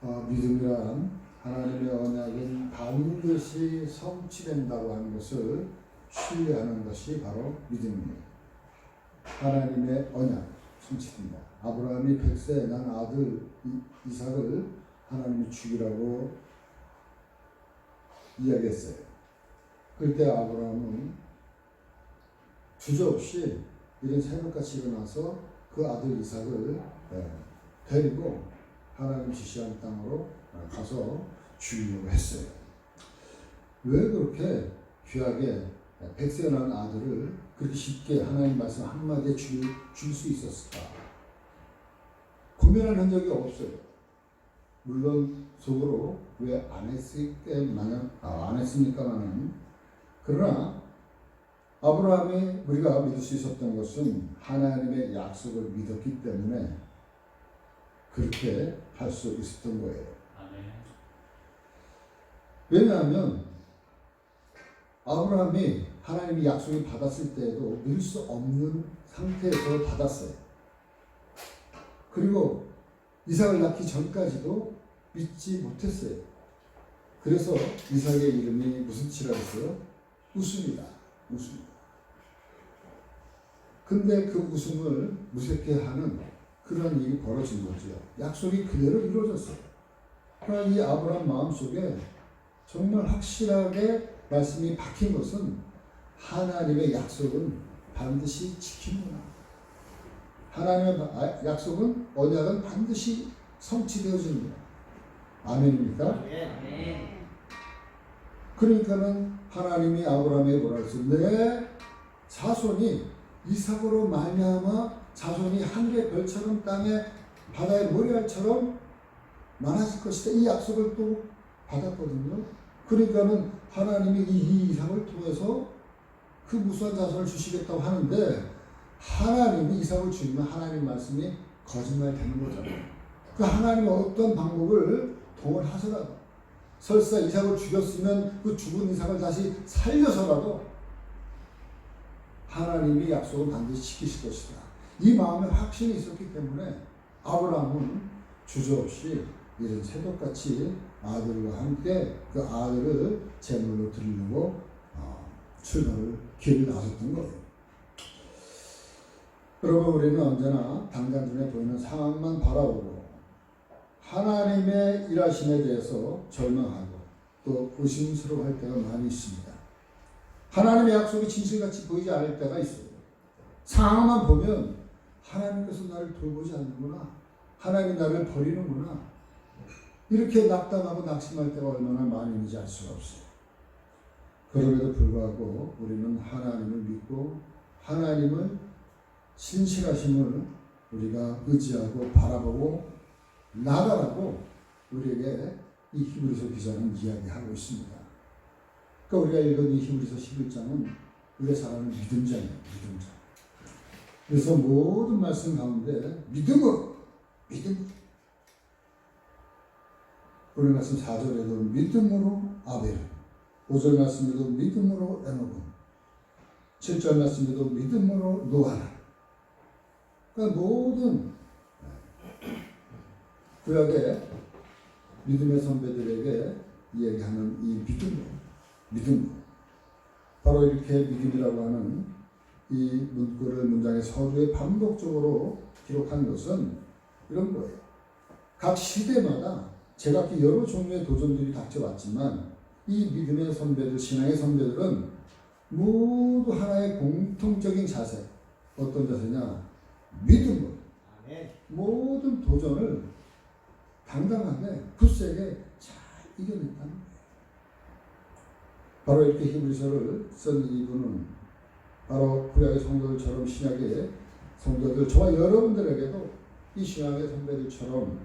믿음이란 하나님의 언약은 반드시 성취된다고 하는 것을 신뢰하는 것이 바로 믿음입니다. 하나님의 언약 성취된다. 아브라함이 100세에 난 아들 이삭을 하나님이 죽이라고 이야기했어요. 그때 아브라함은 주저없이 이런 새벽같이 일어나서 그 아들 이삭을 데리고 하나님 지시한 땅으로 가서 죽이려고 했어요. 왜 그렇게 귀하게 100세에 난 아들을 그렇게 쉽게 하나님 말씀 한마디에 줄 수 있었을까? 고민한 적이 없어요. 물론 속으로 왜 안 했습니까마는, 그러나 아브라함이 우리가 믿을 수 있었던 것은 하나님의 약속을 믿었기 때문에 그렇게 할 수 있었던 거예요. 왜냐하면 아브라함이 하나님이 약속을 받았을 때에도 믿을 수 없는 상태에서 받았어요. 그리고 이삭을 낳기 전까지도 믿지 못했어요. 그래서 이삭의 이름이 무슨 치라 했어요? 웃음이다. 웃음. 근데 그 웃음을 무섭게 하는 그런 일이 벌어진 거죠. 약속이 그대로 이루어졌어요. 그러나 이 아브라함 마음속에 정말 확실하게 말씀이 박힌 것은 하나님의 약속은 반드시 지키는구나. 하나님의 약속은, 언약은 반드시 성취되어지는구나. 아멘입니까? 네. 그러니까는 하나님이 아브라함에게 뭐라 했어요? 내 자손이 이삭으로 말미암아 자손이 하늘의 별처럼 땅에 바다의 모래알처럼 많아질 것이다. 이 약속을 또 받았거든요. 그러니까는 하나님이 이 이삭을 통해서 그 무수한 자손을 주시겠다고 하는데, 하나님이 이삭을 주면 하나님 말씀이 거짓말 되는 거잖아요. 그 하나님이 어떤 방법을 동원하서라도, 설사 이삭을 죽였으면 그 죽은 이삭을 다시 살려서라도 하나님이 약속을 반드시 지키실 것이다. 이 마음에 확신이 있었기 때문에 아브라함은 주저없이 이런 새벽같이 아들과 함께 그 아들을 제물로 드리려고 길을 나섰던 거예요. 여러분, 우리는 언제나 당장 눈에 보이는 상황만 바라보고 하나님의 일하심에 대해서 절망하고 또 의심스러워할 때가 많이 있습니다. 하나님의 약속이 진실같이 보이지 않을 때가 있어요. 상황만 보면 하나님께서 나를 돌보지 않는구나, 하나님이 나를 버리는구나, 이렇게 낙담하고 낙심할 때가 얼마나 많이 있는지 알 수가 없어요. 그럼에도 불구하고 우리는 하나님을 믿고 하나님을 신실하심을 우리가 의지하고 바라보고 나가라고 우리에게 이 히브리서 기자는 이야기하고 있습니다. 그러니까 우리가 읽은 이 히브리서 11장은 우리가 잘 아는 믿음장이에요. 믿음장. 그래서 모든 말씀 가운데 믿음으로, 오늘 말씀 4절에도 믿음으로 아벨, 5절 말씀에도 믿음으로 에노금, 7절 말씀에도 믿음으로 노아라. 그러니까 모든 구약의 믿음의 선배들에게 이야기하는 이 믿음. 바로 이렇게 믿음이라고 하는 이 문장의 서두에 반복적으로 기록한 것은 이런 거예요. 각 시대마다 제각기 여러 종류의 도전들이 닥쳐왔지만 이 믿음의 선배들, 신앙의 선배들은 모두 하나의 공통적인 자세, 어떤 자세냐? 믿음으로 모든 도전을 당당하게 굳세게 잘 이겨냈다는 거예요. 바로 이렇게 히브리서를 쓴 이분은 바로 구약의 성도들처럼 신약의 성도들, 저와 여러분들에게도 이 신약의 선배들처럼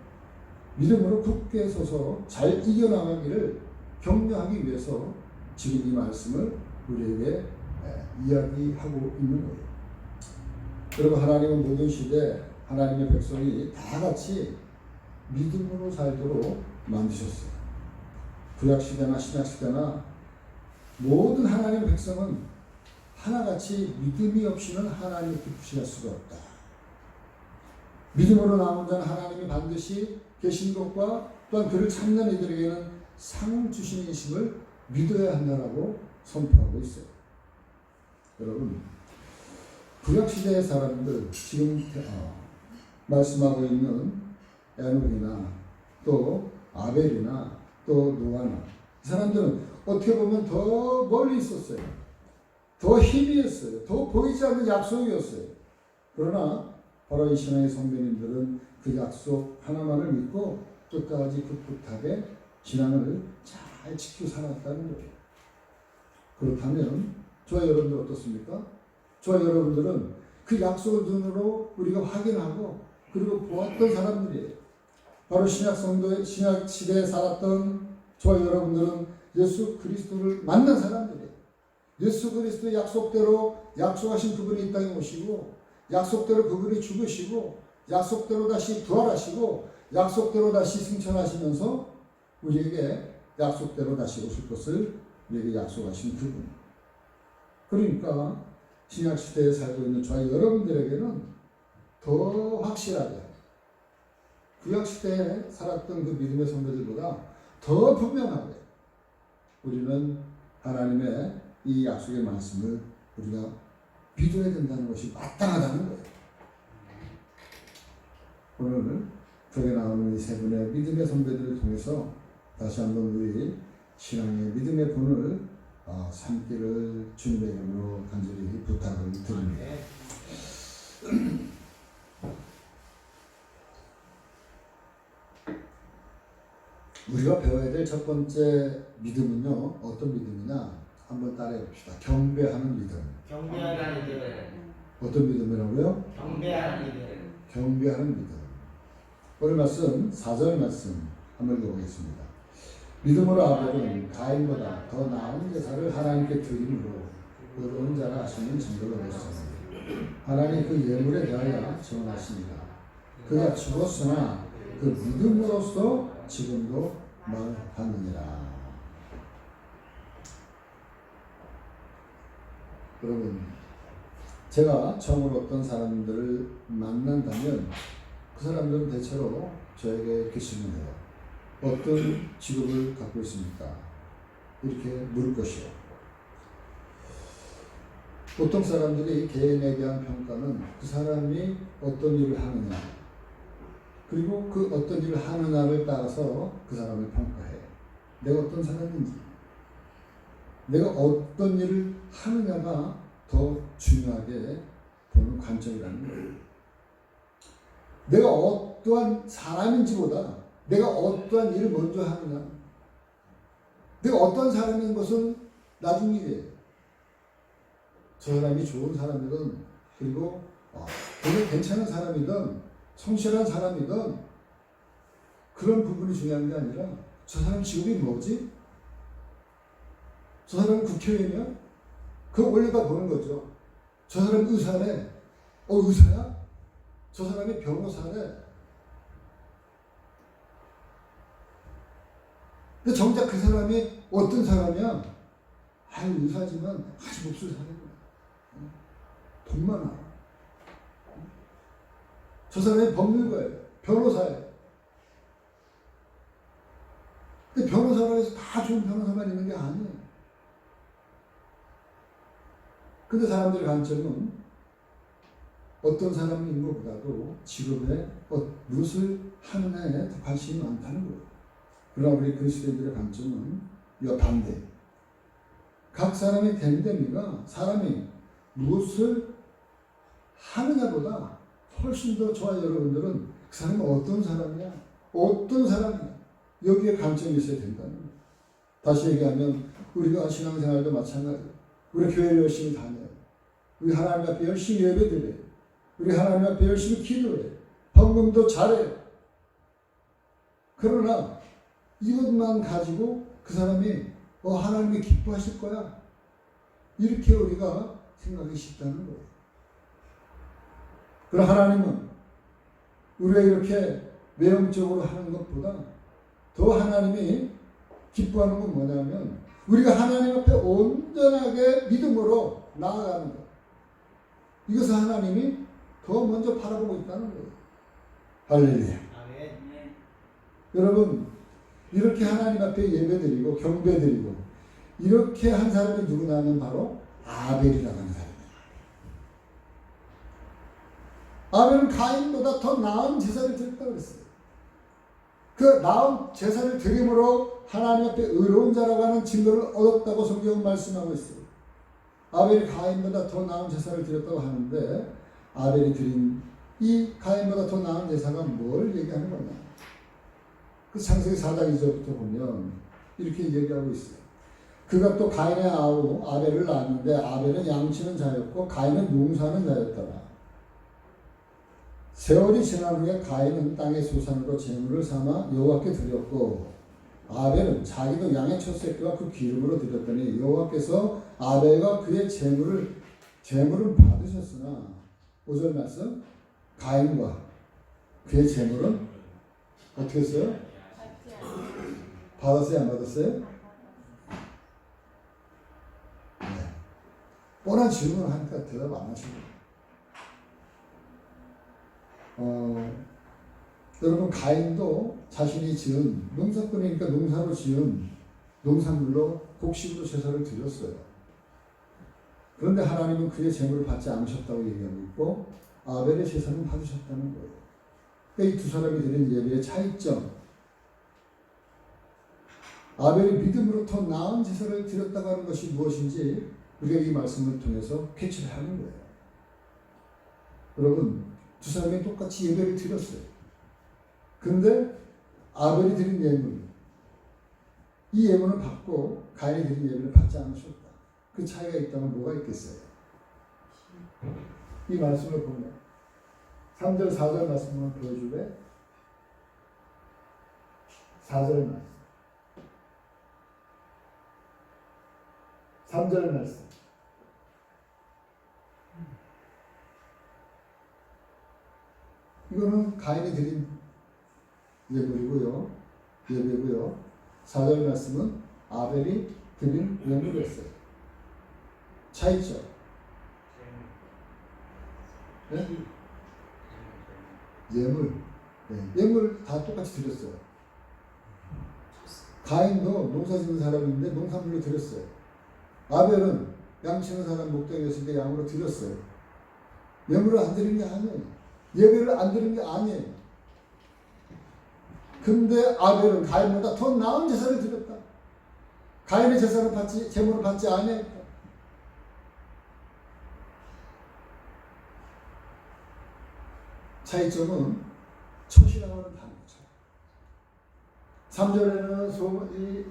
믿음으로 굳게 서서 잘 이겨나가기를 격려하기 위해서 지금 이 말씀을 우리에게 이야기하고 있는 거예요. 여러분, 하나님은 모든 시대 하나님의 백성이 다 같이 믿음으로 살도록 만드셨어요. 구약시대나 신약시대나 모든 하나님의 백성은 하나같이 믿음이 없이는 하나님을 기쁘시게 할 수가 없다. 믿음으로 남은 자는 하나님이 반드시 계신 것과 또한 그를 찾는 이들에게는 상 주시는 이심을 믿어야 한다라고 선포하고 있어요. 여러분, 구약시대의 사람들, 지금 말씀하고 있는 에녹이나 또 아벨이나 또 노아나 이 사람들은 어떻게 보면 더 멀리 있었어요. 더 희미했어요. 더 보이지 않는 약속이었어요. 그러나 바로 이 신앙의 선배님들은 그 약속 하나만을 믿고 끝까지 그 부탁에 신앙을 잘 지키고 살았다는 거예요. 그렇다면 저와 여러분들 어떻습니까? 저와 여러분들은 그 약속을 눈으로 우리가 확인하고 그리고 보았던 사람들이에요. 바로 신약 시대에 살았던 저와 여러분들은 예수 그리스도를 만난 사람들이에요. 예수 그리스도의 약속대로 약속하신 그분이 이 땅에 오시고 약속대로 그분이 죽으시고 약속대로 다시 부활하시고 약속대로 다시 승천하시면서 우리에게 약속대로 다시 오실 것을 우리에게 약속하신 그분. 그러니까 신약시대에 살고 있는 저와 여러분들에게는 더 확실하게 구약시대에 살았던 그 믿음의 선배들보다 더 분명하게 우리는 하나님의 이 약속의 말씀을 우리가 믿어야 된다는 것이 마땅하다는 거예요. 오늘 저에 나오는 이 세 분의 믿음의 선배들을 통해서 다시 한번 우리 신앙의 믿음의 본을 삼기를 주님의 이름으로 간절히 부탁을 드립니다. 우리가 배워야 될 첫 번째 믿음은요, 어떤 믿음이냐? 한번 따라해 봅시다. 경배하는 믿음. 경배하는 믿음. 어떤 믿음이라고요? 경배하는 믿음. 경배하는 믿음. 오늘 말씀 4절 말씀 한번 읽어보겠습니다. 믿음으로 아벨은 가인보다 더 나은 제사를 하나님께 드림으로 의로운 자라 하시는 증거를 얻었습니다. 하나님 그 예물에 대하여 증언하십니다. 그가 죽었으나 그 믿음으로써 지금도 말하느니라. 여러분, 제가 처음으로 어떤 사람들을 만난다면 그 사람들은 대체로 저에게 이렇게 질문해요. 어떤 직업을 갖고 있습니까? 이렇게 물을 것이요. 보통 사람들이 개인에 대한 평가는 그 사람이 어떤 일을 하느냐, 그리고 그 어떤 일을 하느냐를 따라서 그 사람을 평가해. 내가 어떤 사람인지, 내가 어떤 일을 하느냐가 더 중요하게 보는 관점이라는 거예요. 내가 어떠한 사람인지보다 내가 어떠한 일을 먼저 하느냐, 내가 어떤 사람인 것은 나중 일이에요. 저 사람이 좋은 사람이든, 그리고 되게 괜찮은 사람이든, 성실한 사람이든, 그런 부분이 중요한 게 아니라 저 사람 직업이 뭐지? 저 사람은 국회의원이야? 그거 원리가 보는 거죠. 저 사람 의사래. 의사야? 저 사람이 변호사래. 근데 정작 그 사람이 어떤 사람이야? 의사지만 아주 몹쓸 사람이야. 돈 많아. 저 사람이 법률가예요. 변호사예요. 근데 변호사라고 해서 다 좋은 변호사만 있는 게 아니에요. 근데 사람들의 관점은 어떤 사람인 것보다도 직업에 무엇을 하느냐에 더 관심이 많다는 거예요. 그러나 우리 그리스도인들의 관점은 이와 반대. 각 사람의 됨됨이가 사람이 무엇을 하느냐보다 훨씬 더 저와 여러분들은 그 사람이 어떤 사람이야? 어떤 사람이야? 여기에 관점이 있어야 된다는 거예요. 다시 얘기하면 우리가 신앙생활도 마찬가지예요. 우리 교회를 열심히 다녀요. 우리 하나님 앞에 열심히 예배드려요. 우리 하나님 앞에 열심히 기도해요. 헌금도 잘해요. 그러나 이것만 가지고 그 사람이 하나님이 기뻐하실 거야, 이렇게 우리가 생각하기 쉽다는 거예요. 그럼 하나님은 우리가 이렇게 외형적으로 하는 것보다 더 하나님이 기뻐하는 건 뭐냐면 우리가 하나님 앞에 온전하게 믿음으로 나아가는 것. 이것을 하나님이 더 먼저 바라보고 있다는 거예요. 할렐루야. 아멘. 여러분, 이렇게 하나님 앞에 예배드리고 경배드리고 이렇게 한 사람이 누구냐 하면 바로 아벨이라고 하는 사람이에요. 아벨은 가인보다 더 나은 제사를 드렸다고 그랬어요. 그 나은 제사를 드림으로 하나님 앞에 의로운 자라고 하는 증거를 얻었다고 성경은 말씀하고 있어요. 아벨이 가인보다 더 나은 제사를 드렸다고 하는데 아벨이 드린 이 가인보다 더 나은 제사가 뭘 얘기하는 거냐. 그 창세기 4장 2절부터 보면 이렇게 얘기하고 있어요. 그가 또 가인의 아우 아벨을 낳았는데 아벨은 양치는 자였고 가인은 농사는 자였더라. 세월이 지난 후에 가인은 땅의 소산으로 제물을 삼아 여호와께 드렸고 아벨은 자기도 양의 첫 새끼와 그 기름으로 드렸더니 여호와께서 아벨과 그의 제물을 받으셨으나 5절 말씀 가인과 그의 제물은 어떻게 했어요? 받았어요? 안 받았어요? 네. 뻔한 질문을 하니까 대답 안 하시고 여러분 가인도 자신이 지은 농사꾼이니까 농사로 지은 농산물로 곡식으로 제사를 드렸어요. 그런데 하나님은 그의 제물을 받지 않으셨다고 얘기하고 있고 아벨의 제사는 받으셨다는 거예요. 그러니까 이 두 사람이 드린 예배의 차이점, 아벨이 믿음으로 더 나은 제사를 드렸다고 하는 것이 무엇인지 우리가 이 말씀을 통해서 캐치를 하는 거예요. 여러분 두 사람이 똑같이 예배를 드렸어요. 그런데 아벨이 드린 예물, 이 예물을 받고 가인이 드린 예물을 받지 않으셨다. 그 차이가 있다면 뭐가 있겠어요? 이 말씀을 보면 3절 4절 말씀을 보여줄래? 4절 말씀 3절 말씀 이거는 가인이 드린 예배고요. 4절 말씀은 아벨이 드린 예물이었어요. 차이죠. 네? 예물. 네. 예물 다 똑같이 드렸어요. 가인도 농사 짓는 사람인데 농산물로 드렸어요. 아벨은 양 치는 사람 목동이었을 때 양으로 드렸어요. 예물을 안 드린 게 아니에요. 예배를 안 드린 게 아니에요. 근데 아벨은 가인보다 더 나은 제사를 드렸다. 가인의 제물을 받지 아니했다. 차이점은 촛이라고 하는 단어죠. 3절에는 이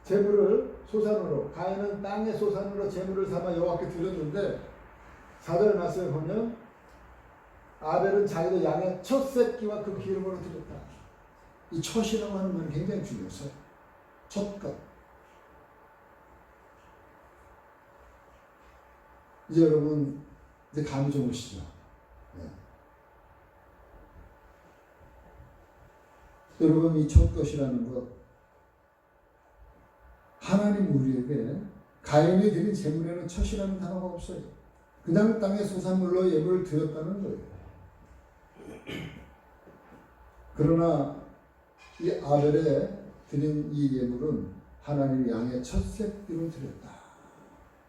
제물을 소산으로, 가인은 땅의 소산으로 제물을 삼아 여호와께 드렸는데 4절 말씀에 보면 아벨은 자기도 양의 첫 새끼와 그 기름으로 드렸다. 이 촛이라고 하는 건 굉장히 중요했어요. 촛것. 이제 여러분 이제 감이 좀 오시죠. 네. 여러분 이 촛것이라는 것, 하나님 우리에게 가인이 드린 제물에는 촛이라는 단어가 없어요. 그냥 땅의 소산물로 예물을 드렸다는 거예요. 그러나 이 아벨에 드린 이 예물은 하나님 양의 첫 새끼로 드렸다.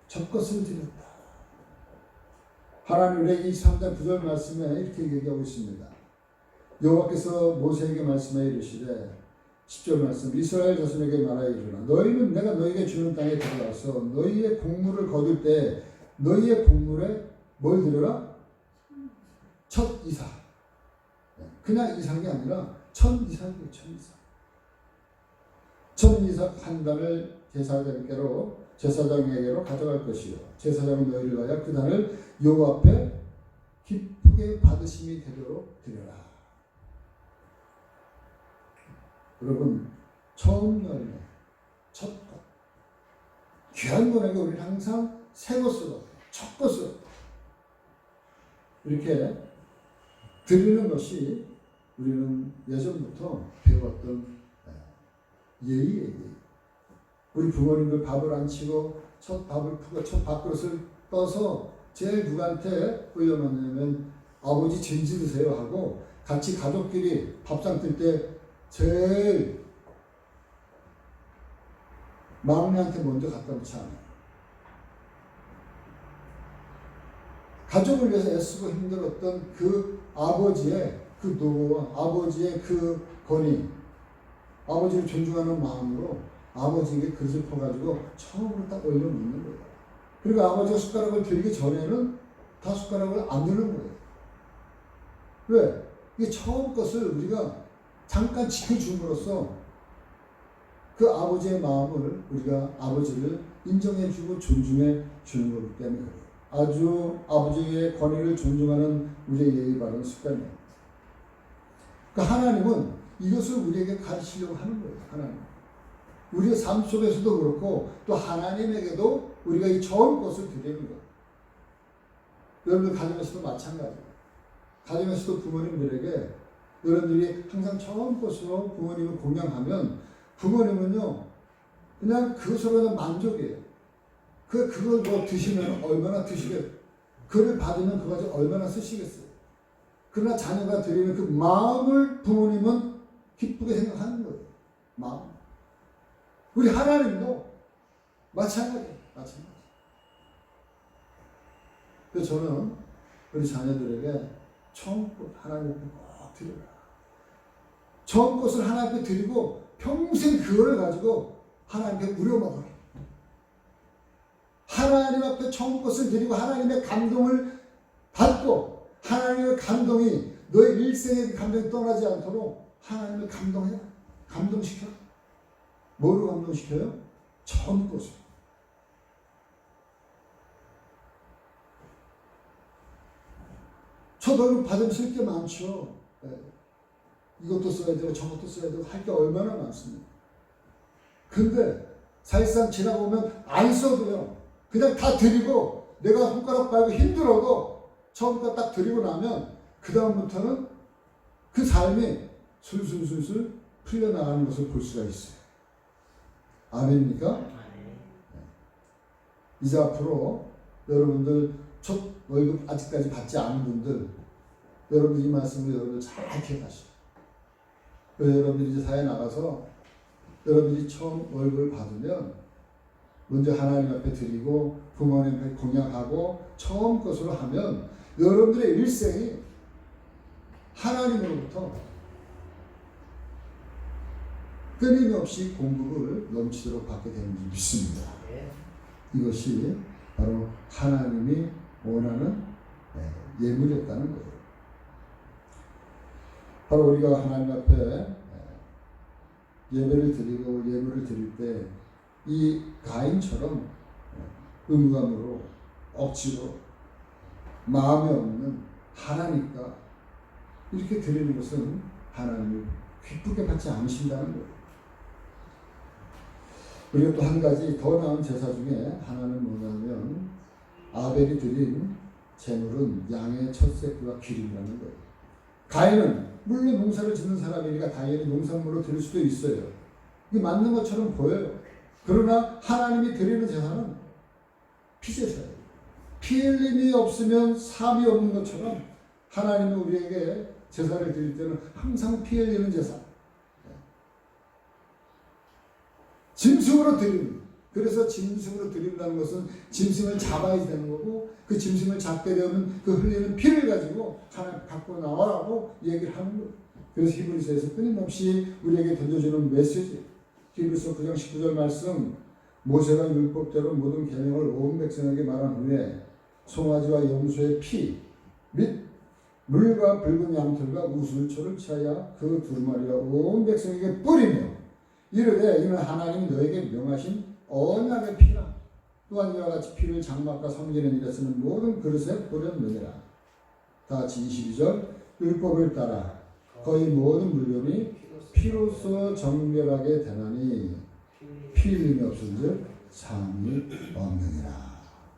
첫 것을 드렸다. 하나님의 23장 9절 말씀에 이렇게 얘기하고 있습니다. 여호와께서 모세에게 말씀하여 이르시되 10절 말씀 이스라엘 자손에게 말하여 이르라 너희는 내가 너희에게 주는 땅에 들어가서 너희의 곡물을 거둘 때 너희의 곡물에 뭘 드려라? 첫 이삭. 그냥 이삭이 아니라 천 이삭이에요. 천 이삭 한 단을 제사장에게로 가져갈 것이요 제사장이 너희를 위하여 그 단을 여호와 앞에 기쁘게 받으심이 되도록 드려라. 여러분 처음 열매 첫 것 귀한 거라고 우리는 항상 새 것으로 첫 것으로 이렇게 드리는 것이 우리는 예전부터 배웠던 예의예요. 우리 부모님들 밥을 안 치고 첫 밥을 푸고 첫 밥그릇을 떠서 제일 누구한테 올려놓냐면 아버지 진지 드세요 하고 같이 가족끼리 밥상 뜰 때 제일 막내한테 먼저 갖다 놓지 않아요. 가족을 위해서 애쓰고 힘들었던 그 아버지의 그 노고와 아버지의 그 권위, 아버지를 존중하는 마음으로 아버지에게 그릇을 퍼가지고 처음으로 딱 올려놓는 거예요. 그리고 아버지가 숟가락을 들기 전에는 다 숟가락을 안 드는 거예요. 왜? 이게 처음 것을 우리가 잠깐 지켜줌으로써 그 아버지의 마음을 우리가 아버지를 인정해주고 존중해 주는 거기 때문에 그래요. 아주 아버지의 권위를 존중하는 우리의 예의 바른 습관이에요. 그러니까 하나님은 이것을 우리에게 가르치려고 하는 거예요. 하나님. 우리의 삶 속에서도 그렇고 또 하나님에게도 우리가 이 처음 것을 드리는 거예요. 여러분들 가정에서도 마찬가지예요. 가정에서도 부모님들에게 여러분들이 항상 처음 것으로 부모님을 공양하면 부모님은요 그냥 그것으로 그냥 만족이에요. 그걸 뭐 드시면 얼마나 드시겠어요. 그를 받으면 그거 가지고 얼마나 쓰시겠어요. 그러나 자녀가 드리는 그 마음을 부모님은 기쁘게 생각하는 거예요. 마음. 우리 하나님도 마찬가지예요. 마찬가지. 그래서 저는 우리 자녀들에게 처음 것 하나님 앞에 꼭 드려라. 처음 것을 하나님 앞에 드리고 평생 그거를 가지고 하나님 앞에 우려먹어라. 하나님 앞에 처음 것을 드리고 하나님의 감동을 받고 하나님의 감동이 너의 일생의 감동이 떠나지 않도록 하나님을 감동해라. 감동시켜. 뭐로 감동시켜요? 처음 것으로. 저도 받으면 쓸 게 많죠. 네. 이것도 써야 되고 저것도 써야 되고 할 게 얼마나 많습니다. 근데 사실상 지나고 보면 안 써도요. 그냥 다 드리고 내가 손가락 빨고 힘들어도 처음부터 딱 드리고 나면 그 다음부터는 그 삶이 술술술술 풀려나가는 것을 볼 수가 있어요. 아멘입니까? 네. 이제 앞으로 여러분들 첫 월급 아직까지 받지 않은 분들 여러분들 이 말씀을 여러분들 잘 기억하시고 여러분들이 이제 사회 나가서 여러분들이 처음 월급을 받으면 먼저 하나님 앞에 드리고 부모님 앞에 공양하고 처음 것으로 하면 여러분들의 일생이 하나님으로부터 끊임없이 공급을 넘치도록 받게 되는 줄 믿습니다. 이것이 바로 하나님이 원하는 예물이었다는 거예요. 바로 우리가 하나님 앞에 예배를 드리고 예물을 드릴 때 이 가인처럼 의무감으로 억지로 마음에 없는 하나니까 이렇게 드리는 것은 하나님을 기쁘게 받지 않으신다는 거예요. 그리고 또 한 가지 더 나은 제사 중에 하나는 뭐냐면 아벨이 드린 제물은 양의 첫 새끼와 기름이라는 거예요. 가인은 물론 농사를 짓는 사람이니까 당연히 농산물로 드릴 수도 있어요. 이게 맞는 것처럼 보여요. 그러나 하나님이 드리는 제사는 피제사예요. 피 흘림이 없으면 삶이 없는 것처럼 하나님은 우리에게 제사를 드릴 때는 항상 피 흘리는 제사. 짐승으로 드리는. 그래서 짐승으로 드린다는 것은 짐승을 잡아야 되는 거고 그 짐승을 잡게 되면 그 흘리는 피를 가지고 하나님 갖고 나와라고 얘기를 하는 거예요. 그래서 히브리서에서 끊임없이 우리에게 던져주는 메시지. 히브리서 9장 19절 말씀 모세가 율법대로 모든 계명을 온 백성에게 말한 후에 송아지와 염소의 피 및 물과 붉은 양털과 우슬초를 취하여 그 두루마리와 온 백성에게 뿌리며 이르되 이는 하나님이 너에게 명하신 언약의 피라. 또한 이와 같이 피를 장막과 섬기는 일에 쓰는 모든 그릇에 뿌렸느니라. 다 같이 22절 율법을 따라 거의 모든 물건이 피로써 정결하게 되나니 피 흘림이 없은즉 삶이 없느니라.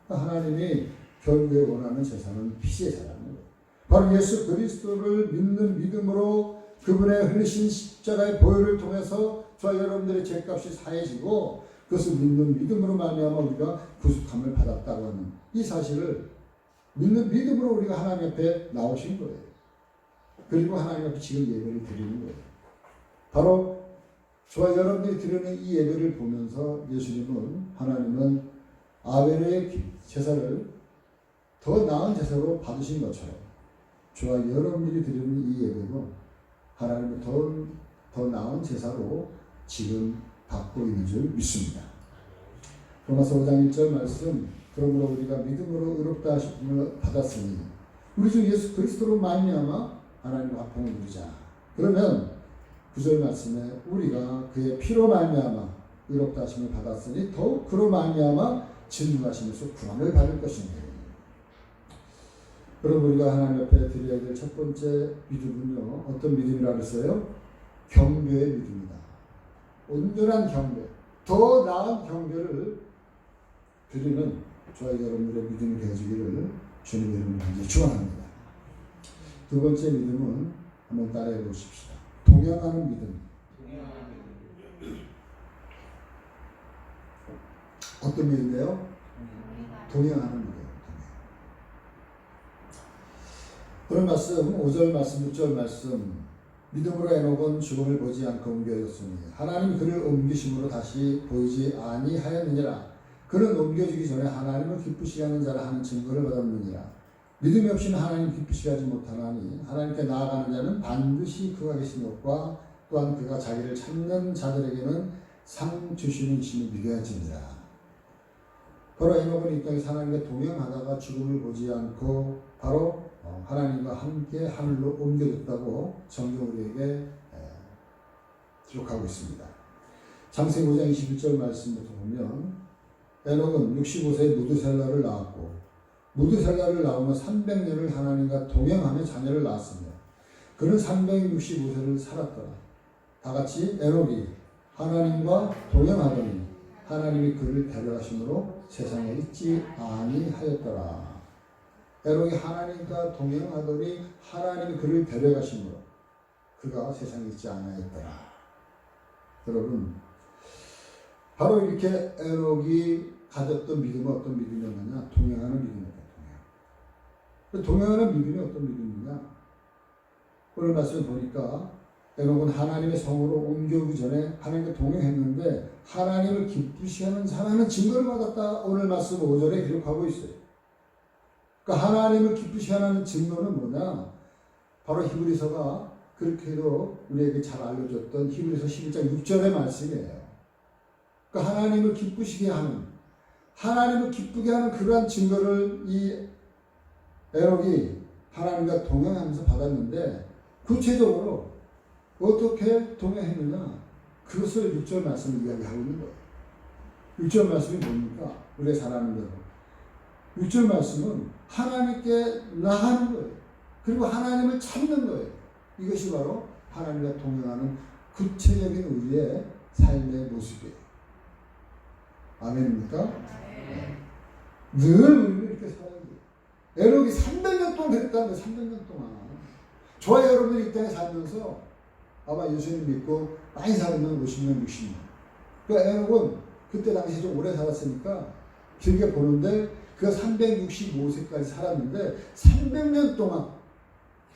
하나님이 결국에 원하는 제사는 피제사라는 거예요. 바로 예수 그리스도를 믿는 믿음으로 그분의 흘리신 십자가의 보혈을 통해서 저와 여러분들의 죄값이 사해지고 그것을 믿는 믿음으로 말미암아 우리가 구속함을 받았다고 하는 이 사실을 믿는 믿음으로 우리가 하나님 앞에 나오신 거예요. 그리고 하나님 앞에 지금 예배를 드리는 거예요. 바로 저와 여러분들이 드리는 이 예배를 보면서 예수님은 하나님은 아벨의 제사를 더 나은 제사로 받으신 것처럼 저와 여러분들이 드리는 이 예배도 하나님의 더 나은 제사로 지금 받고 있는 줄 믿습니다. 로마서 5장 1절 말씀, 그러므로 우리가 믿음으로 의롭다 하심을 받았으니 우리 주 예수 그리스도로 말미암아 하나님과 화평을 누리자. 그러면 9절 말씀에 우리가 그의 피로 말미암아 의롭다 하심을 받았으니 더욱 그로 말미암아 진노하심에서 구원을 받을 것입니다. 그럼 우리가 하나님 앞에 드려야 될 첫 번째 믿음은요, 어떤 믿음이라 그랬어요? 경배의 믿음이다. 온전한 경배, 더 나은 경배를 드리는 저와 여러분들의 믿음이 되어주기를 주님의 이름으로 간절히 축원합니다. 두 번째 믿음은 한번 따라해 보십시다. 동행하는 믿음. 어떤 믿음인데요? 동행하는 믿음. 오늘 말씀 5절 말씀 6절 말씀, 믿음으로 에녹은 죽음을 보지 않고 옮겨졌으니 하나님이 그를 옮기심으로 다시 보이지 아니하였느니라. 그는 옮겨지기 전에 하나님을 기쁘시게 하는 자라 하는 증거를 받았느니라. 믿음이 없이는 하나님 기쁘시게 하지 못하나니 하나님께 나아가는 자는 반드시 그가 계신 것과 또한 그가 자기를 찾는 자들에게는 상 주시는 이심을 믿어야지니라. 바로 에녹은 이 땅에서 하나님과 동행하다가 죽음을 보지 않고 바로 하나님과 함께 하늘로 옮겨졌다고 성경 우리에게 기록하고 있습니다. 창세기 5장 21절 말씀부터 보면 에녹은 65세에 무드셀라를 낳았고 무드셀라를 낳으며 300년을 하나님과 동행하며 자녀를 낳았으며 그는 365세를 살았더라. 다같이 에녹이 하나님과 동행하더니 하나님이 그를 데려가심으로 세상에 있지 아니하였더라. 에녹이 하나님과 동행하더니 하나님이 그를 데려가심으로 그가 세상에 있지 않았더라. 여러분, 바로 이렇게 에녹이 가졌던 믿음은 어떤 믿음이었느냐? 동행하는 믿음이었다. 동행하는 믿음이 어떤 믿음이냐? 오늘 말씀 보니까 에녹은 하나님의 성으로 옮겨오기 전에 하나님과 동행했는데 하나님을 기쁘시게 하는 자라는 증거를 받았다. 오늘 말씀 5절에 기록하고 있어요. 그러니까 하나님을 기쁘시게 하는 증거는 뭐냐? 바로 히브리서가 그렇게도 우리에게 잘 알려줬던 히브리서 11장 6절의 말씀이에요. 그러니까 하나님을 기쁘시게 하는, 하나님을 기쁘게 하는 그러한 증거를 이 에녹이 하나님과 동행하면서 받았는데 구체적으로 어떻게 동행했느냐? 그것을 6절 말씀을 이야기하고 있는 거예요. 6절 말씀이 뭡니까? 우리의 사랑하는 대로. 6절 말씀은 하나님께 나가는 거예요. 그리고 하나님을 찾는 거예요. 이것이 바로 하나님과 동행하는 구체적인 우리의 삶의 모습이에요. 아멘입니까? 네. 늘 우리는 이렇게 살아야 돼요. 에녹이 300년 동안 그랬다는 거예요. 300년 동안. 저와 여러분들이 이 땅에 살면서 아마 예수님 믿고 많이 살면 50년, 60년. 그 에녹은 그때 당시 좀 오래 살았으니까 길게 보는데 그가 365세까지 살았는데 300년 동안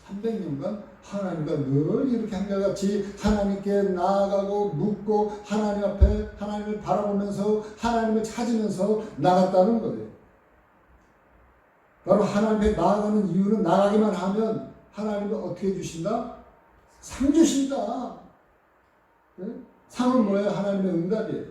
300년간 하나님과 늘 이렇게 한결같이 하나님께 나아가고 묻고 하나님 앞에 하나님을 바라보면서 하나님을 찾으면서 나갔다는 거예요. 바로 하나님 앞에 나아가는 이유는 나가기만 하면 하나님은 어떻게 해주신다? 상 주신다. 네? 상은 뭐예요? 하나님의 응답이에요.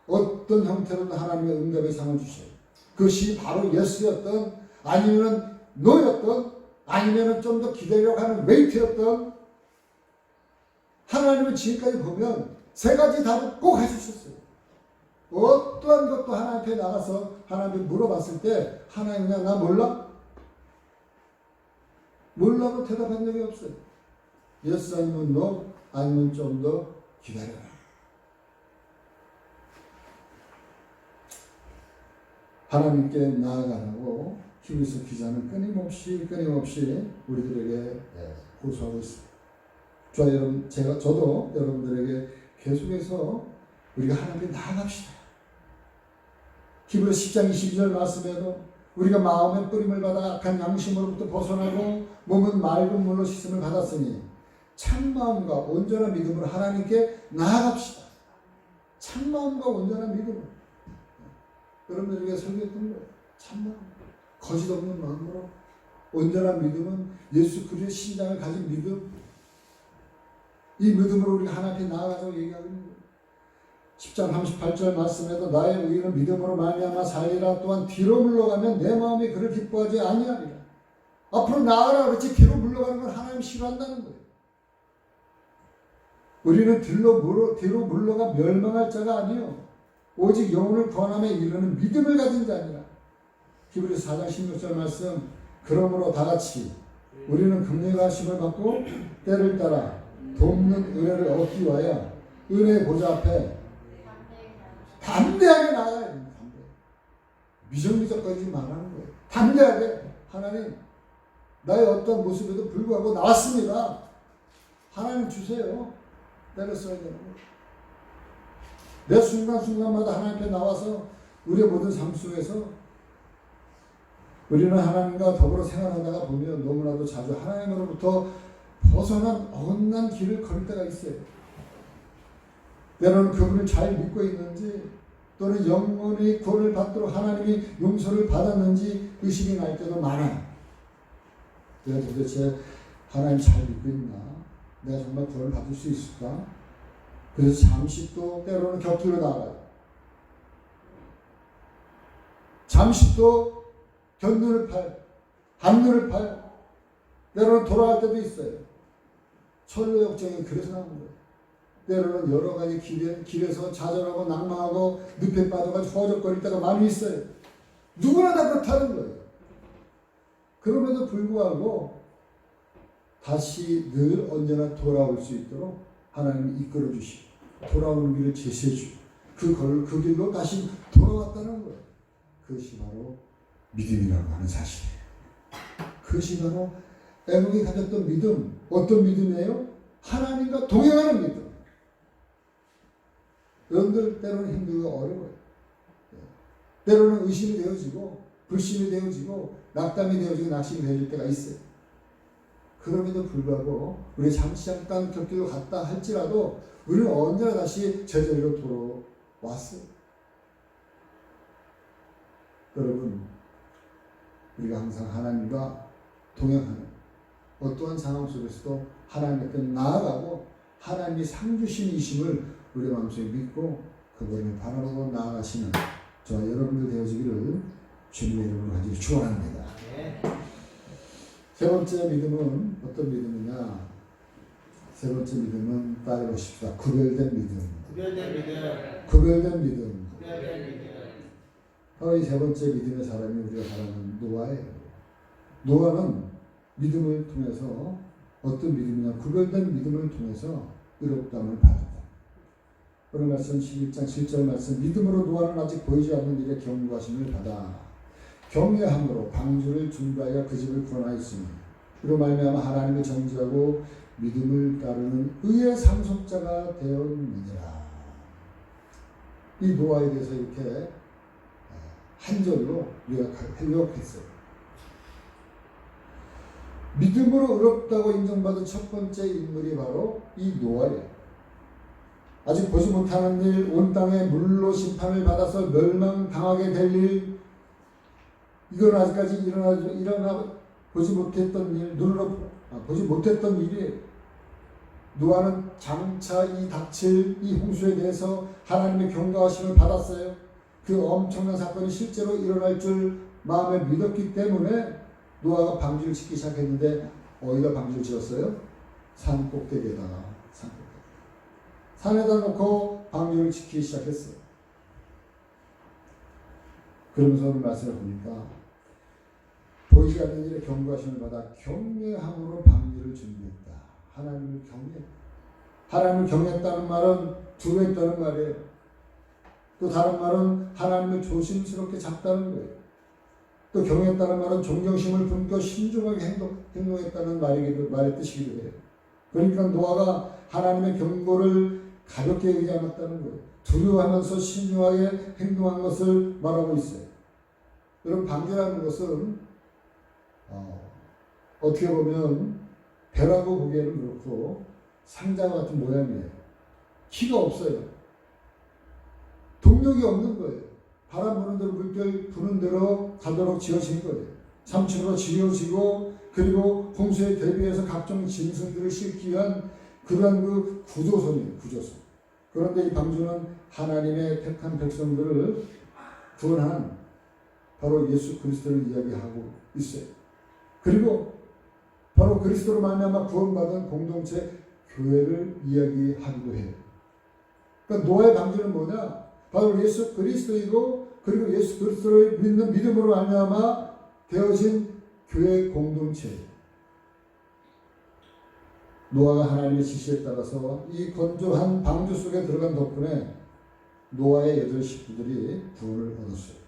어떤 형태로든 하나님의 응답의 상을 주셔요. 그것이 바로 예스였던 아니면 노였던 아니면 좀 더 기다리려고 하는 웨이트였던 하나님은 지금까지 보면 세 가지 답을 꼭 해주셨어요. 어떠한 것도 하나님 앞에 나가서 하나님께 물어봤을 때 하나님 그냥 나 몰라? 몰라고 대답한 적이 없어요. 예스 아니면 no 아니면 좀 더 기다려라. 하나님께 나아가라고 히브리서 기자는 끊임없이 우리들에게 호소하고 있습니다. 저도 여러분들에게 계속해서 우리가 하나님께 나아갑시다. 히브리서 10장 22절 말씀에도 우리가 마음의 뿌림을 받아 악한 양심으로부터 벗어나고 몸은 맑은 물로 씻음을 받았으니 참마음과 온전한 믿음으로 하나님께 나아갑시다. 참마음과 온전한 믿음. 여러분들에게 설교했던 거예요. 참마음. 거짓 없는 마음으로. 온전한 믿음은 예수 그리스도의 신장을 가진 믿음. 이 믿음으로 우리가 하나님 앞에 나아가자고 얘기하고 있는 거예요. 10장 38절 말씀에도 나의 의인은 믿음으로 말미암아 살리라. 또한 뒤로 물러가면 내 마음이 그를 기뻐하지 아니하리라. 앞으로 나아가라 그렇지 뒤로 물러가는 걸 하나님 싫어한다는 거예요. 우리는 뒤로 물러가 멸망할 자가 아니요 오직 영혼을 구원함에 이르는 믿음을 가진 자니라. 히브리서 4장 16절 말씀. 그러므로 다같이 우리는 긍휼과 하심을 받고 때를 따라 돕는 은혜를 얻기 위하여 은혜의 보좌 앞에 담대하게 나아가야 됩니다. 미적미적거리지 말라는 거예요. 담대하게 하나님 나의 어떤 모습에도 불구하고 나왔습니다. 하나님 주세요. 때를 써야 되는 거예요. 내 순간순간마다 하나님 앞에 나와서 우리의 모든 삶 속에서 우리는 하나님과 더불어 생활하다가 보면 너무나도 자주 하나님으로부터 벗어난 어긋난 길을 걸을 때가 있어요. 때로는 그분을 잘 믿고 있는지 또는 영원히 구원을 받도록 하나님이 용서를 받았는지 의식이 날 때도 많아요. 내가 도대체 하나님 잘 믿고 있나? 내가 정말 구원을 받을 수 있을까? 그래서 잠시 또 때로는 곁으로 나가요. 잠시 또 곁눈을 파요. 한눈을 파요. 때로는 돌아갈 때도 있어요. 철로 역정이 그래서 나온 거예요. 때로는 여러 가지 길에서 좌절하고 낭망하고 늪에 빠져가지고 허적거릴 때가 많이 있어요. 누구나 다 그렇다는 거예요. 그럼에도 불구하고 다시 늘 언제나 돌아올 수 있도록 하나님이 이끌어 주시고 돌아오는 길을 제시해 주고 그 길로 다시 돌아왔다는 거예요. 그것이 바로 믿음이라고 하는 사실이에요. 그것이 바로 에녹이 가졌던 믿음. 어떤 믿음이에요? 하나님과 동행하는 믿음. 여러분들 때로는 힘들고 어려워요. 때로는 의심이 되어지고 불신이 되어지고 낙담이 되어지고 낙심이 되어질 때가 있어요. 그럼에도 불구하고 우리 잠깐 곁길로 갔다 할지라도 우리는 언제나 다시 제자리로 돌아왔어요. 여러분, 우리가 항상 하나님과 동행하는 어떠한 상황 속에서도 하나님 앞에 나아가고 하나님이 상주신이심을 우리 마음속에 믿고 그분을 바라보고 나아가시는 저와 여러분들 되어지기를 주님의 이름으로 간절히 축원합니다. 세 번째 믿음은 어떤 믿음이냐? 세 번째 믿음은 따라보십시다. 구별된 믿음. 구별된 믿음. 바로 이 세 번째 믿음의 사람이 우리가 바라는 노아예요. 노아는 믿음을 통해서 어떤 믿음이냐? 구별된 믿음을 통해서 의롭다함을 받았다. 오늘 말씀 11장 7절 말씀. 믿음으로 노아는 아직 보이지 않는 일에 경고하심을 받아 경외함으로 방주를 준비하여 그 집을 구원하였으니 이로 말미암아 하나님을 정죄하고 믿음을 따르는 의의 상속자가 되었느니라. 이 노아에 대해서 이렇게 한 절로 요약했어요. 믿음으로 의롭다고 인정받은 첫 번째 인물이 바로 이 노아예요. 아직 보지 못하는 일, 온 땅에 물로 심판을 받아서 멸망당하게 될 일, 이건 아직까지 일어나 보지 못했던 일, 눈으로 보지 못했던 일이에요. 노아는 장차 이 닥칠 이 홍수에 대해서 하나님의 경고하심을 받았어요. 그 엄청난 사건이 실제로 일어날 줄 마음에 믿었기 때문에 노아가 방주를 짓기 시작했는데 어디다 방주를 지었어요? 산 꼭대기에다가 산에다 놓고 방주를 짓기 시작했어요. 그러면서 오늘 말씀을 보니까 보이지 않는 일에 경고하심을 받아 경외함으로 방주를 준비했다. 하나님을 경외. 하나님을 경외했다는 말은 두려워했다는 말이에요. 또 다른 말은 하나님을 조심스럽게 잡다는 거예요. 또 경외했다는 말은 존경심을 품고 신중하게 행동했다는 말의 뜻이기도 해요. 그러니까 노아가 하나님의 경고를 가볍게 여기지 않았다는 거예요. 두려워하면서 신중하게 행동한 것을 말하고 있어요. 여러분 방주라는 것은 어떻게 보면 배라고 보기에는 그렇고 상자 같은 모양이에요. 키가 없어요. 동력이 없는 거예요. 바람 부는 대로 물결 부는 대로 가도록 지어진 거예요. 삼층으로 지어지고 그리고 홍수에 대비해서 각종 짐승들을 싣기 위한 그러한 그 구조선이에요. 구조선. 그런데 이 방주는 하나님의 택한 백성들을 구원한 바로 예수 그리스도를 이야기하고 있어요. 그리고 바로 그리스도로 말미암아 구원받은 공동체 교회를 이야기하기도 해요. 그러니까 노아의 방주는 뭐냐? 바로 예수 그리스도이고 그리고 예수 그리스도를 믿는 믿음으로 말미암아 되어진 교회 공동체예요. 노아가 하나님의 지시에 따라서 이 건조한 방주 속에 들어간 덕분에 노아의 8 식구들이 구원을 얻었어요.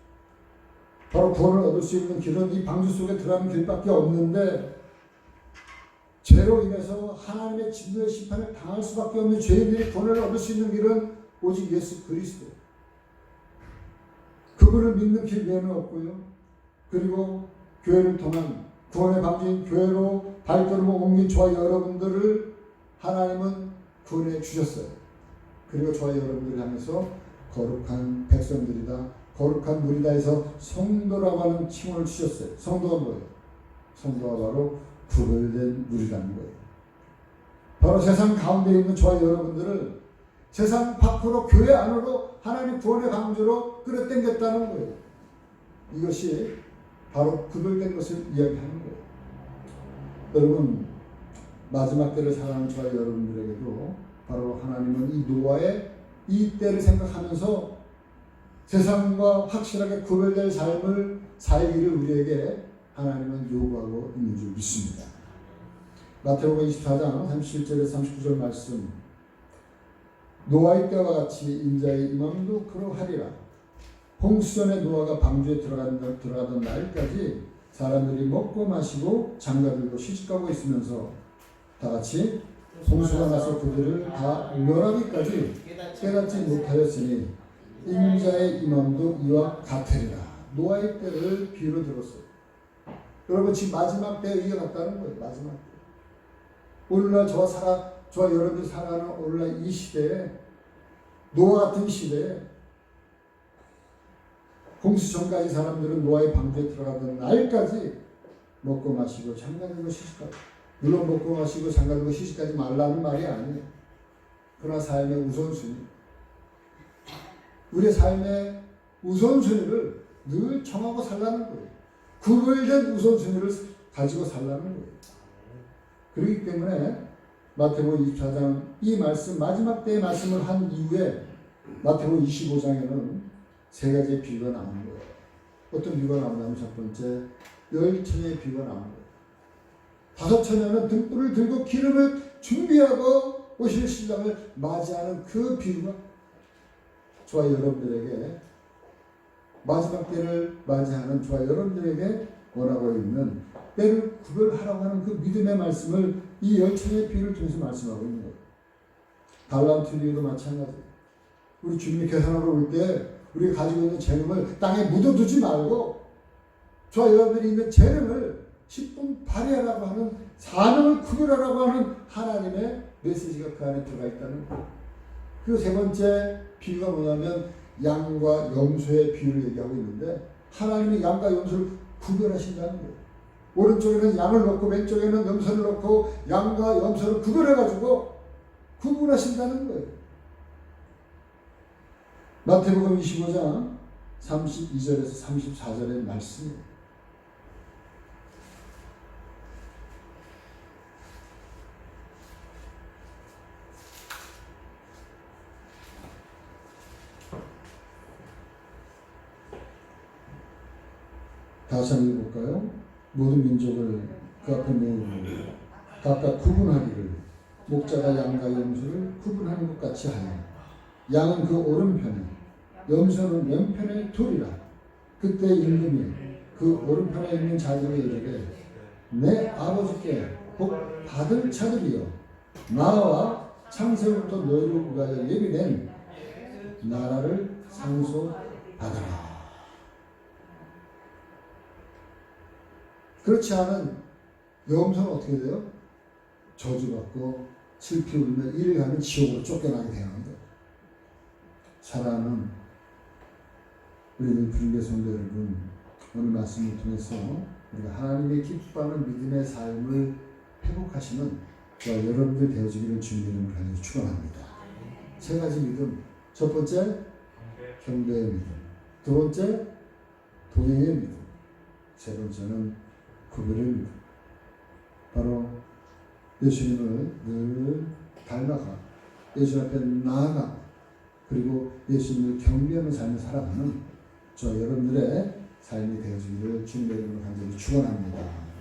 바로 구원을 얻을 수 있는 길은 이 방주 속에 들어가는 길밖에 없는데 죄로 인해서 하나님의 진노의 심판을 당할 수밖에 없는 죄인들이 구원을 얻을 수 있는 길은 오직 예수 그리스도. 그분을 믿는 길 외에는 없고요. 그리고 교회를 통한 구원의 방주인 교회로 발걸음을 옮긴 저와 여러분들을 하나님은 구원해 주셨어요. 그리고 저와 여러분들을 향해서 거룩한 백성들이다, 거룩한 무리다 해서 성도라고 하는 칭호를 주셨어요. 성도가 뭐예요? 성도가 바로 구별된 무리라는 거예요. 바로 세상 가운데 있는 저와 여러분들을 세상 밖으로 교회 안으로 하나님 구원의 방주로 끌어당겼다는 거예요. 이것이 바로 구별된 것을 이야기하는 거예요. 여러분, 마지막 때를 살아가는 저와 여러분들에게도 바로 하나님은 이 노아의 이 때를 생각하면서 세상과 확실하게 구별될 삶을 살기를 우리에게 하나님은 요구하고 있는 줄 믿습니다. 마태복음 24장 37절에서 39절 말씀, 노아의 때와 같이 인자의 임함도 그러하리라. 홍수전에 노아가 방주에 들어가던 날까지 사람들이 먹고 마시고 장가들고 시집가고 있으면서 다같이 홍수가 나서 그들을 다 멸하기까지 깨닫지 못하였으니 인자의 임함도 이와 같으리라. 노아의 때를 비유로 들었어요. 여러분, 지금 마지막 때에 이어갔다는 거예요. 마지막 때. 오늘날 저와 여러분들이 살아가는 오늘날 이 시대에, 노아 같은 시대에 홍수 전까지 사람들은 노아의 방주에 들어가던 날까지 먹고 마시고 장가들고 시집가고, 물론 먹고 마시고 장가들고 시집가지 말라는 말이 아니에요. 그러나 삶의 우선순위, 우리의 삶의 우선순위를 늘 정하고 살라는 거예요. 구별된 우선순위를 가지고 살라는 거예요. 그렇기 때문에 마태복음 24장 이 말씀, 마지막 때의 말씀을 한 이후에 마태복음 25장에는 3가지의 비유가 나오는 거예요. 어떤 비유가 나오냐면, 첫 번째, 10처녀의 비유가 나오는 거예요. 5처녀는 등불을 들고 기름을 준비하고 오실 신랑을 맞이하는 그 비유가 저와 여러분들에게, 마지막 때를 맞이하는 저와 여러분들에게 원하고 있는 때를 구별하라고 하는 그 믿음의 말씀을 이 10처녀의 비유를 통해서 말씀하고 있는 거예요. 달란트 비유도 마찬가지예요. 우리 주님이 계산하러 올 때 우리가 가지고 있는 재능을 땅에 묻어두지 말고 저와 여러분들이 있는 재능을 10분 발휘하라고 하는, 사명을 구별하라고 하는 하나님의 메시지가 그 안에 들어가 있다는 거예요. 그리고 3번째 비유가 뭐냐면 양과 염소의 비유를 얘기하고 있는데, 하나님이 양과 염소를 구별하신다는 거예요. 오른쪽에는 양을 놓고 왼쪽에는 염소를 놓고 양과 염소를 구별해가지고 구분하신다는 거예요. 마태복음 25장 32절에서 34절의 말씀이에요. 다시 한번 읽어볼까요? 모든 민족을 그 앞에 모으고 각각 구분하기를, 목자가 양과 염소를 구분하는 것 같이 하여 양은 그 오른편에 염소는 왼편에 두리라. 그때 임금이 그 오른편에 있는 자들에게 이르되, 내 아버지께 복 받을 자들이여, 나와 창세부터 너희를 위하여 예비된 나라를 상속받아라. 그렇지 않은 염소는 어떻게 돼요? 저주받고 슬피 울며 이를 가면 지옥으로 쫓겨나게 되는 거예요. 사랑하는 우리 불교 성도 여러분, 오늘 말씀을 통해서 우리가 하나님의 기뻐하는 믿음의 삶을 회복하시는 저와 여러분들 되어지기를 주님의 이름으로 간절히 축원합니다. 세 가지 믿음. 첫 번째, 경배의 믿음. 두 번째, 동행의 믿음. 세 번째는 구별의 믿음. 바로 예수님을 늘 닮아가 예수 앞에 나아가 그리고 예수님을 경배하는 삶을 살아가는 저 여러분들의 삶이 되어지기를 주님의 이름으로 간절히 축원합니다.